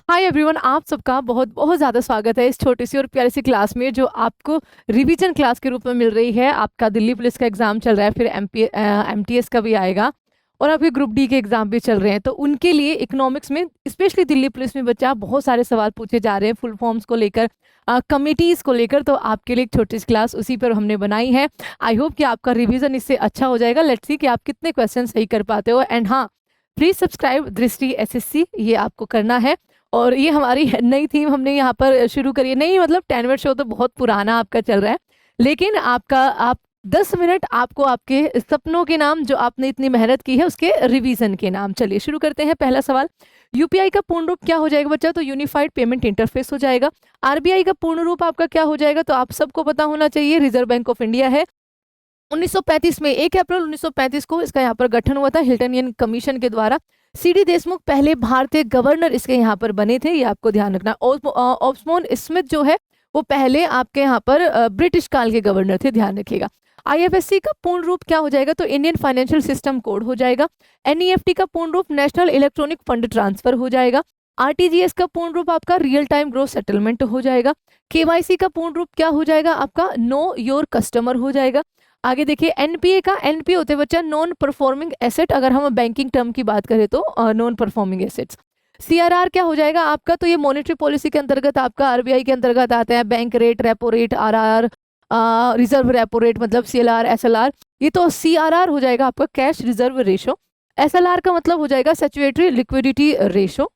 Hi everyone, आप सबका बहुत बहुत ज़्यादा स्वागत है इस छोटी सी और प्यारी सी क्लास में जो आपको रिवीजन क्लास के रूप में मिल रही है। आपका दिल्ली पुलिस का एग्जाम चल रहा है, फिर एमटीएस का भी आएगा और आपके ग्रुप डी के एग्जाम भी चल रहे हैं। तो उनके लिए इकोनॉमिक्स में स्पेशली दिल्ली पुलिस में बच्चा बहुत सारे सवाल पूछे जा रहे हैं फुल फॉर्म्स को लेकर, कमिटीज़ को लेकर। तो आपके लिए एक छोटी सी क्लास उसी पर हमने बनाई है। आई होप कि आपका रिविजन इससे अच्छा हो जाएगा। लेट्स सी कि आप कितने क्वेश्चन सही कर पाते हो। एंड हाँ, प्लीज़ सब्सक्राइब दृष्टि एसएससी, ये आपको करना है। और ये हमारी नई थीम हमने यहाँ पर शुरू करी है। नहीं मतलब 10 मिनट शो तो बहुत पुराना आपका चल रहा है, लेकिन आप 10 मिनट आपको आपके सपनों के नाम, जो आपने इतनी मेहनत की है उसके रिवीजन के नाम। चलिए शुरू करते हैं। पहला सवाल, यूपीआई का पूर्ण रूप क्या हो जाएगा बच्चा? तो यूनिफाइड पेमेंट इंटरफेस हो जाएगा। आरबीआई का पूर्ण रूप आपका क्या हो जाएगा? तो आप सबको पता होना चाहिए, रिजर्व बैंक ऑफ इंडिया है। 1935 में 1 अप्रैल 1935 को इसका यहाँ पर गठन हुआ था हिल्टनियन कमीशन के द्वारा। सीडी देशमुख पहले भारतीय गवर्नर इसके यहाँ पर बने थे, ये आपको ध्यान रखना। ऑस्मोन स्मिथ जो है वो पहले आपके यहाँ पर ब्रिटिश काल के गवर्नर थे, ध्यान रखिएगा। आईएफएससी का पूर्ण रूप क्या हो जाएगा? तो इंडियन फाइनेंशियल सिस्टम कोड हो जाएगा। एनईएफटी का पूर्ण रूप नेशनल इलेक्ट्रॉनिक फंड ट्रांसफर हो जाएगा। आरटीजीएस का पूर्ण रूप आपका रियल टाइम ग्रोथ सेटलमेंट हो जाएगा। केवाईसी का पूर्ण रूप क्या हो जाएगा? आपका नो योर कस्टमर हो जाएगा। आगे देखिए, एनपीए का एनपीए होते हैं बच्चा नॉन परफॉर्मिंग एसेट, अगर हम बैंकिंग टर्म की बात करें तो नॉन परफॉर्मिंग एसेट्स। सीआरआर क्या हो जाएगा आपका? तो ये मॉनेटरी पॉलिसी के अंतर्गत आपका आरबीआई के अंतर्गत आता है। Bank rate, repo rate, RR, reserve repo rate मतलब सीएलआर, एसएलआर, ये तो सीआरआर हो जाएगा आपका कैश रिजर्व रेशो। एसएलआर का मतलब हो जाएगा सैचुरेटरी लिक्विडिटी रेशो।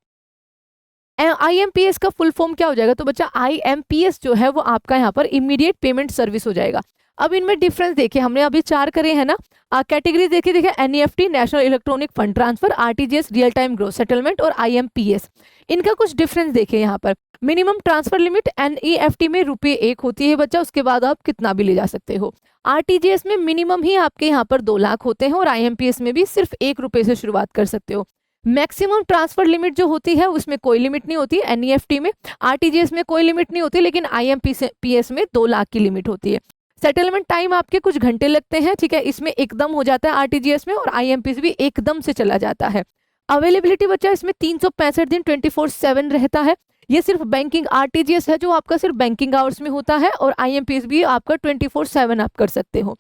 आईएमपीएस का फुल फॉर्म क्या हो जाएगा? तो बच्चा आईएमपीएस जो है वो आपका यहाँ पर इमीडिएट पेमेंट सर्विस हो जाएगा। अब इनमें डिफरेंस देखिए, हमने अभी 4 करे हैं ना कैटेगरी। देखिए NEFT national electronic fund transfer, RTGS real time growth settlement और आईएमपीएस, इनका कुछ डिफरेंस देखिए यहाँ पर। मिनिमम ट्रांसफर लिमिट एनईएफटी में ₹1 होती है बच्चा, उसके बाद आप कितना भी ले जा सकते हो। आरटीजीएस में मिनिमम ही आपके यहाँ पर 2 लाख होते हैं और आईएमपीएस में भी सिर्फ ₹1 से शुरुआत कर सकते हो। मैक्सिमम ट्रांसफर लिमिट जो होती है उसमें कोई लिमिट नहीं होती एनईएफटी में। आरटीजीएस में कोई लिमिट नहीं होती, लेकिन आईएमपीएस में 2 लाख की लिमिट होती है। सेटलमेंट टाइम आपके कुछ घंटे लगते हैं, ठीक है, इसमें एकदम हो जाता है आरटीजीएस में, और आईएमपीएस भी एकदम से चला जाता है। अवेलेबिलिटी बच्चा इसमें 365 दिन 24/7 रहता है। ये सिर्फ बैंकिंग, आरटीजीएस है जो आपका सिर्फ बैंकिंग आवर्स में होता है, और आईएमपीएस भी आपका 24/7 आप कर सकते हो।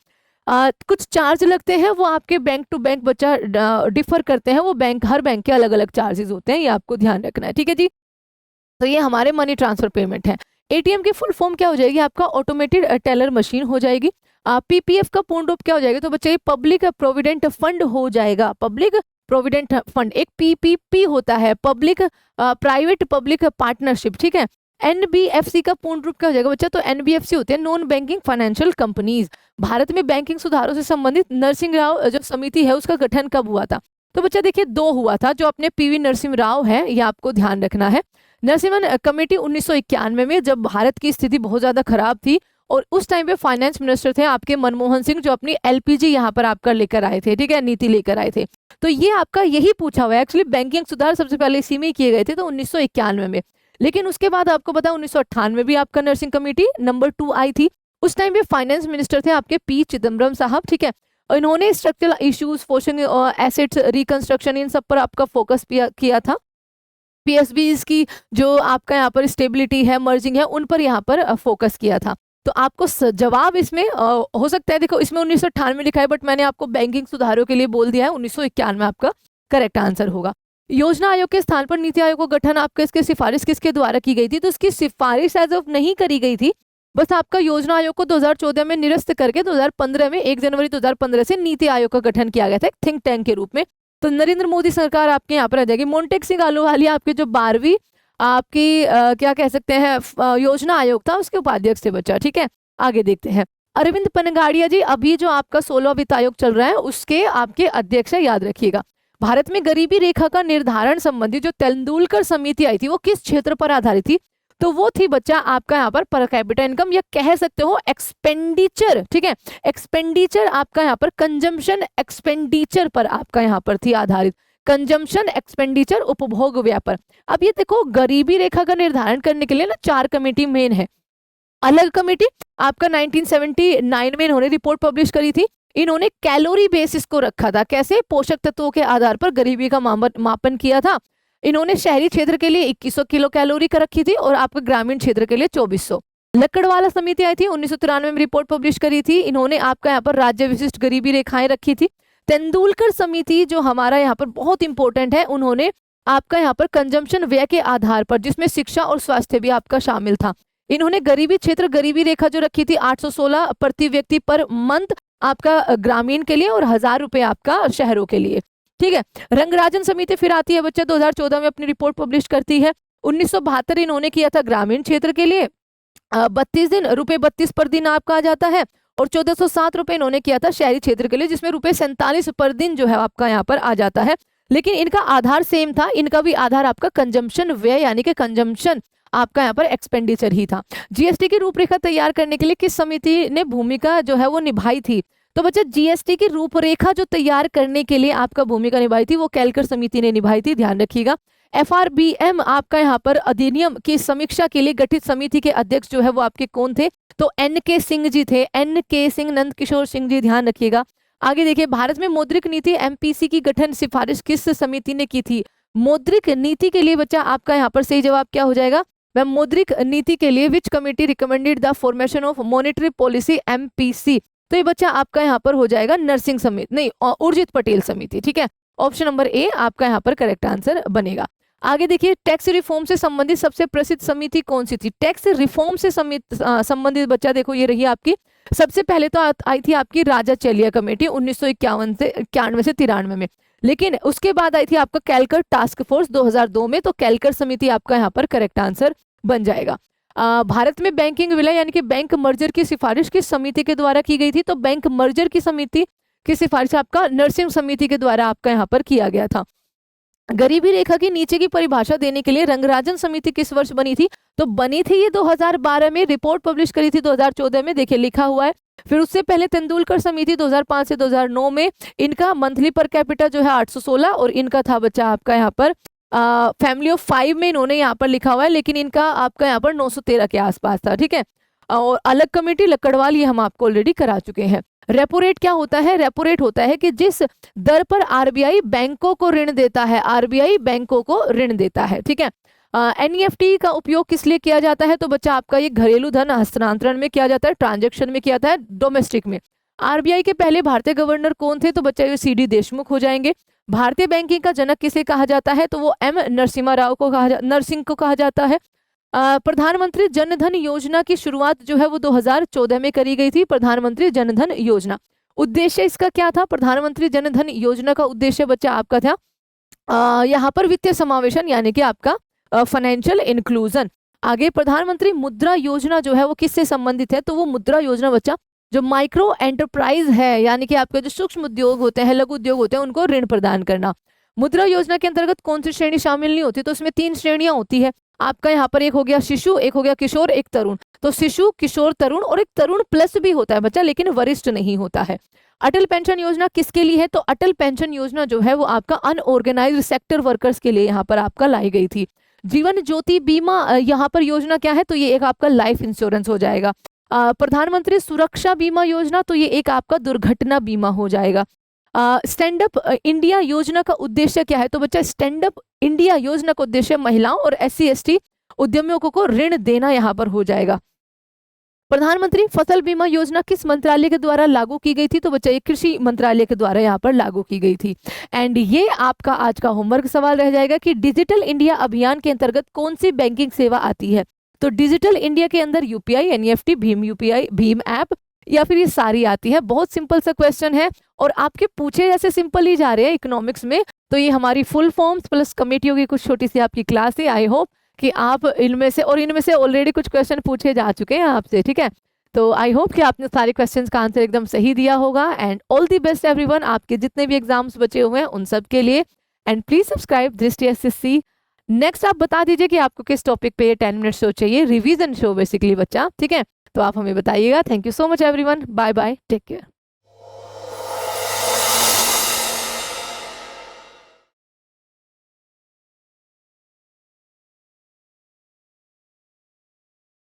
कुछ चार्ज लगते हैं, वो आपके बैंक टू बैंक बच्चा डिफर करते हैं, वो बैंक, हर बैंक के अलग अलग चार्जेस होते हैं, ये आपको ध्यान रखना है, ठीक है जी। तो ये हमारे मनी ट्रांसफर पेमेंट है। एटीएम की फुल फॉर्म क्या हो जाएगी? आपका ऑटोमेटेड टेलर मशीन हो जाएगी। पीपीएफ का पूर्ण रूप क्या हो जाएगा? तो बच्चे पब्लिक प्रोविडेंट फंड हो जाएगा। पब्लिक प्रोविडेंट फंड एक पीपीपी होता है, पब्लिक प्राइवेट पब्लिक पार्टनरशिप, ठीक है। एनबीएफसी का पूर्ण रूप क्या हो जाएगा बच्चा? तो एनबीएफसी होते हैं non banking financial companies. Bharat में बैंकिंग सुधारों से संबंधित नरसिंह राव जो समिति है उसका गठन कब हुआ था? तो बच्चा देखिए 2 हुआ था, जो अपने पीवी नरसिंह राव है, ये आपको ध्यान रखना है। नरसिम्हन कमेटी 1991 में, जब भारत की स्थिति बहुत ज्यादा खराब थी, और उस टाइम पे फाइनेंस मिनिस्टर थे आपके मनमोहन सिंह, जो अपनी एलपीजी यहाँ पर आपका लेकर आए थे, ठीक है, नीति लेकर आए थे। तो ये आपका यही पूछा हुआ है। एक्चुअली बैंकिंग सुधार सबसे पहले इसी में किए गए थे, तो 1991 में। लेकिन उसके बाद आपको पता 1998 में भी आपका नर्सिंग कमेटी नंबर 2 आई थी। उस टाइम पे फाइनेंस मिनिस्टर थे आपके पी चिदम्बरम साहब, ठीक है। और इन्होंने structural issues, forcing assets reconstruction, इन सब पर आपका फोकस किया था। पीएसबीज की जो आपका यहाँ पर स्टेबिलिटी है, मर्जिंग है, उन पर यहाँ पर फोकस किया था। तो आपको जवाब इसमें हो सकता है, देखो इसमें 1998 में लिखा है, बट मैंने आपको बैंकिंग सुधारों के लिए बोल दिया है 1991 में आपका करेक्ट आंसर होगा। योजना आयोग के स्थान पर नीति आयोग का गठन आपका, इसकी सिफारिश किसके द्वारा की गई थी? तो इसकी सिफारिश एज ऑफ नहीं करी गई थी, बस आपका योजना आयोग को 2014 में निरस्त करके 2015 में 1 जनवरी 2015 से नीति आयोग का गठन किया गया था, एक थिंक टैंक के रूप में। तो नरेंद्र मोदी सरकार आपके यहाँ पर आ जाएगी। मोन्टेक सिंह आलूवालिया आपके जो 12वीं आपकी क्या कह सकते हैं योजना आयोग था, उसके उपाध्यक्ष थे बच्चा, ठीक है। आगे देखते हैं, अरविंद पनगाड़िया जी अभी जो आपका 16वां वित्त आयोग चल रहा है उसके आपके अध्यक्ष है, याद रखिएगा। भारत में गरीबी रेखा का निर्धारण संबंधी जो तेंदुलकर समिति आई थी, वो किस क्षेत्र पर आधारित थी? तो वो थी बच्चा आपका यहाँ पर कैपिटा इनकम, या कह सकते हो एक्सपेंडिचर, ठीक है। एक्सपेंडिचर आपका यहाँ पर कंजम्पशन एक्सपेंडिचर पर आपका यहाँ पर थी आधारित, कंजम्पशन एक्सपेंडिचर उपभोग व्यय पर। अब ये देखो, गरीबी रेखा का निर्धारण करने के लिए ना 4 कमेटी मेन है। अलग कमेटी आपका 1979 में इन्होंने रिपोर्ट पब्लिश करी थी। इन्होंने कैलोरी बेसिस को रखा था, कैसे? पोषक तत्वों के आधार पर गरीबी का मापन किया था। इन्होंने शहरी क्षेत्र के लिए 2100 किलो कैलोरी का रखी थी और आपके ग्रामीण क्षेत्र के लिए 2400। लकड़वाला समिति आई थी 1993 में रिपोर्ट पब्लिश करी थी, इन्होंने आपका यहाँ पर राज्य विशिष्ट गरीबी रेखाएं रखी थी। तेंदुलकर समिति जो हमारा यहाँ पर बहुत इंपॉर्टेंट है, उन्होंने आपका यहाँ पर कंजम्पशन व्यय के आधार पर, जिसमें शिक्षा और स्वास्थ्य भी आपका शामिल था, इन्होंने गरीबी क्षेत्र गरीबी रेखा जो रखी थी 816 प्रति व्यक्ति पर मंथ आपका ग्रामीण के लिए और 1000 रुपए आपका शहरों के लिए। ठीक है। रंगराजन समिति फिर आती है बच्चा, 2014 में अपनी रिपोर्ट पब्लिश करती है। 1972 इन्होंने किया था ग्रामीण क्षेत्र के लिए 32 दिन, रुपए 32 पर दिन आपका आ जाता है, और 1407 रुपए इन्होंने किया था शहरी क्षेत्र के लिए, जिसमें रुपए 47 पर दिन जो है आपका यहाँ पर आ जाता है। लेकिन इनका आधार सेम था, इनका भी आधार आपका कंजम्पशन व्यय यानी कि कंजम्पशन आपका यहाँ पर एक्सपेंडिचर ही था। जीएसटी की रूपरेखा तैयार करने के लिए किस समिति ने भूमिका जो है वो निभाई थी? तो बच्चा जीएसटी की रूपरेखा जो तैयार करने के लिए आपका भूमिका निभाई थी वो कैलकर समिति ने निभाई थी, ध्यान रखिएगा। एफआरबीएम आपका यहाँ पर अधिनियम की समीक्षा के लिए गठित समिति के अध्यक्ष जो है वो आपके कौन थे? तो एन.के. सिंह जी थे, एन.के. सिंह, नंद किशोर सिंह जी, ध्यान रखिएगा। आगे देखिए, भारत में मौद्रिक नीति एमपीसी की गठन सिफारिश किस समिति ने की थी? मौद्रिक नीति के लिए बच्चा आपका यहाँ पर सही जवाब क्या हो जाएगा? वह मौद्रिक नीति के लिए विच committee recommended the formation of monetary policy MPC? तो ये बच्चा आपका यहाँ पर हो जाएगा नरसिंह समिति, नहीं उर्जित पटेल समिति। ठीक है, ऑप्शन नंबर ए आपका यहाँ पर करेक्ट आंसर बनेगा। आगे देखिए, टैक्स रिफॉर्म से संबंधित सबसे प्रसिद्ध समिति कौन सी थी? टैक्स रिफॉर्म से संबंधित बच्चा देखो ये रही आपकी, सबसे पहले तो आई थी आपकी राजा चेलिया कमेटी 1951 से 91 से 93 में, लेकिन उसके बाद आई थी आपका कैलकर टास्क फोर्स 2002 में, तो कैलकर समिति आपका यहाँ पर करेक्ट आंसर बन जाएगा। भारत में बैंकिंग विलय यानी कि बैंक मर्जर की सिफारिश किस समिति के द्वारा की गई थी? तो बैंक मर्जर की समिति की सिफारिश आपका नरसिंह समिति के द्वारा आपका यहाँ पर किया गया था। गरीबी रेखा के नीचे की परिभाषा देने के लिए रंगराजन समिति किस वर्ष बनी थी? तो बनी थी ये 2012 में, रिपोर्ट पब्लिश करी थी 2014 में, देखिए लिखा हुआ है। फिर उससे पहले तेंदुलकर समिति 2005 से 2009 में, इनका मंथली पर कैपिटा जो है 816 और इनका था बच्चा आपका यहाँ पर फैमिली ऑफ 5 में इन्होंने यहाँ पर लिखा हुआ है, लेकिन इनका आपका यहाँ पर 913 के आसपास था। ठीक है, और अलग कमेटी लकड़वाल ये हम आपको ऑलरेडी करा चुके हैं। रेपो रेट क्या होता है? रेपो रेट होता है कि जिस दर पर आरबीआई बैंकों को ऋण देता है, आरबीआई बैंकों को ऋण देता है। ठीक है, एनईएफटी का उपयोग किस लिए किया जाता है? तो बच्चा आपका ये घरेलू धन हस्तांतरण में किया जाता है, ट्रांजैक्शन में किया जाता है, डोमेस्टिक में। आरबीआई के पहले भारतीय गवर्नर कौन थे? तो बच्चा ये सीडी देशमुख हो जाएंगे। भारतीय बैंकिंग का जनक किसे कहा जाता है? तो वो एम नरसिम्हा राव को नरसिंह को कहा जाता है। प्रधानमंत्री जन धन योजना की शुरुआत जो है वो 2014 में करी गई थी। प्रधानमंत्री जन धन योजना, उद्देश्य इसका क्या था? प्रधानमंत्री जन धन योजना का उद्देश्य बच्चा आपका था यहाँ पर वित्तीय समावेशन यानी कि आपका फाइनेंशियल इंक्लूजन। आगे प्रधानमंत्री मुद्रा योजना जो है वो किससे संबंधित है? तो वो मुद्रा योजना बच्चा जो माइक्रो एंटरप्राइज है यानी कि आपके जो सूक्ष्म उद्योग होते हैं, लघु उद्योग होते हैं, उनको ऋण प्रदान करना। मुद्रा योजना के अंतर्गत कौन सी श्रेणी शामिल नहीं होती? तो उसमें 3 श्रेणियां होती है आपका यहाँ पर, एक हो गया शिशु, एक हो गया किशोर, एक तरुण। तो शिशु, किशोर, तरुण, और एक तरुण प्लस भी होता है बच्चा, लेकिन वरिष्ठ नहीं होता है। अटल पेंशन योजना किसके लिए है? तो अटल पेंशन योजना जो है वो आपका अनऑर्गेनाइज्ड सेक्टर वर्कर्स के लिए यहाँ पर आपका लाई गई थी। जीवन ज्योति बीमा यहाँ पर योजना क्या है? तो ये एक आपका लाइफ इंश्योरेंस हो जाएगा। प्रधानमंत्री सुरक्षा बीमा योजना, तो ये एक आपका दुर्घटना बीमा हो जाएगा। स्टैंड अप इंडिया योजना का उद्देश्य क्या है? तो बच्चा स्टैंड अप इंडिया योजना का उद्देश्य महिलाओं और SC ST उद्यमियों को ऋण देना यहाँ पर हो जाएगा। प्रधानमंत्री फसल बीमा योजना किस मंत्रालय के द्वारा लागू की गई थी? तो बच्चा ये कृषि मंत्रालय के द्वारा यहाँ पर लागू की गई थी। एंड ये आपका आज का होमवर्क सवाल रह जाएगा कि डिजिटल इंडिया अभियान के अंतर्गत कौन सी बैंकिंग सेवा आती है? तो डिजिटल इंडिया के अंदर UPI, NEFT, Bhim UPI, Bhim app, या फिर ये सारी आती है। बहुत सिंपल सा क्वेश्चन है और आपके पूछे जैसे सिंपल ही जा रहे हैं इकोनॉमिक्स में। तो ये हमारी फुल फॉर्म्स प्लस कमेटियों की कुछ छोटी सी आपकी क्लास है। आई होप कि आप इनमें से ऑलरेडी कुछ क्वेश्चन पूछे जा चुके हैं आपसे। ठीक है, तो आई होप कि आपने सारे क्वेश्चंस का आंसर एकदम सही दिया होगा। And all the best everyone, आपके जितने भी एग्जाम्स बचे हुए हैं उन सब के लिए। एंड प्लीज सब्सक्राइब दृष्टि SSC। नेक्स्ट आप बता दीजिए कि आपको किस टॉपिक पे ये 10 मिनट शो चाहिए, रिवीजन शो बेसिकली बच्चा। ठीक है, तो आप हमें बताइएगा। Thank you so much everyone, bye bye, take care.